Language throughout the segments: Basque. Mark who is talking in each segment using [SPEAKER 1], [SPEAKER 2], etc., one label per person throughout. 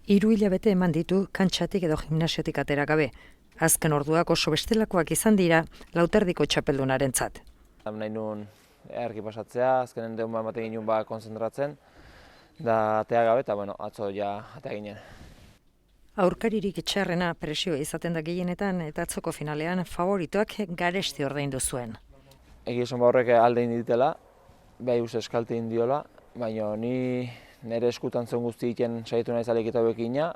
[SPEAKER 1] 3 hilabete eman ditu kantxatik edo gimnasiotik atera gabe. Azken orduak oso bestelakoak izan dira Lauterdiko txapeldunarentzat.
[SPEAKER 2] Nahi nuen erki pasatzea, azkenen deun ematen ginen konzentratzen, da atea gabe eta atzo ja atea ginen.
[SPEAKER 1] Aurkaririk txarrena presioa izaten da gehienetan eta atzoko finalean favoritoak garesti ordaindu zuen.
[SPEAKER 2] Egia esan horrek alde inditela, bai uste eskalte indiola, baina ni nire eskutan zen guzti egiten saiatu nahi zalik eta bekina.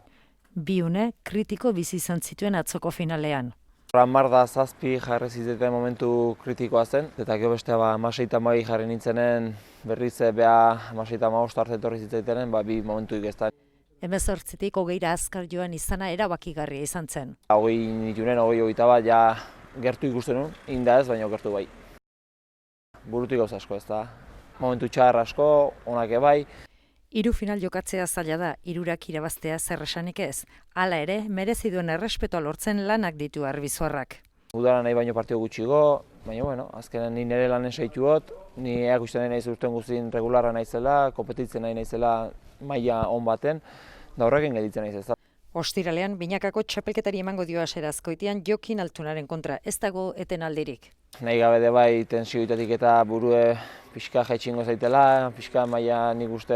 [SPEAKER 1] Bi une kritiko bizi izan zituen atzoko finalean.
[SPEAKER 2] Hamar da 7 jarri ziteten momentu kritikoa zen, eta gero bestea 16 jarri nintzenen berriz beha 16 arte etorri zitzaitenen, bi momentuik ez da.
[SPEAKER 1] 18tik 20 azkar joan izana erabakigarria izan zen.
[SPEAKER 2] 20 nitunen, 20 ja gertu ikusten nuen, inda ez, baina gertu bai. Burutik gauza asko ez da, momentu txar asko, onak bai.
[SPEAKER 1] 3 final jokatzea zaila da, 3 irabaztea zer esanik ez. Hala ere, merezi duen errespetua lortzen lanak ditu arbizorrak.
[SPEAKER 2] Udara nahi baino partio gutxigo, baina azkenen ni nire lanen saituot, ni eakusten nahi urten guztien regularra naizela, kompetitzen nahi naizela maila on baten, da horrekin gelditzen naiz ez da.
[SPEAKER 1] Ostiralean, binakako txapelketari emango dio aserazkoitian Jokin Altunaren kontra, ez dago eten aldirik.
[SPEAKER 2] Nahi gabe de bai tensioitatik eta burue pixka jaitxingo zaitela, pixka maila nik uste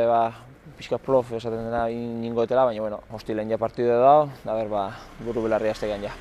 [SPEAKER 2] pixka prof esaten dena ningoetela, baina ostiralean ja partidu da, da buru belarri hastegan ja.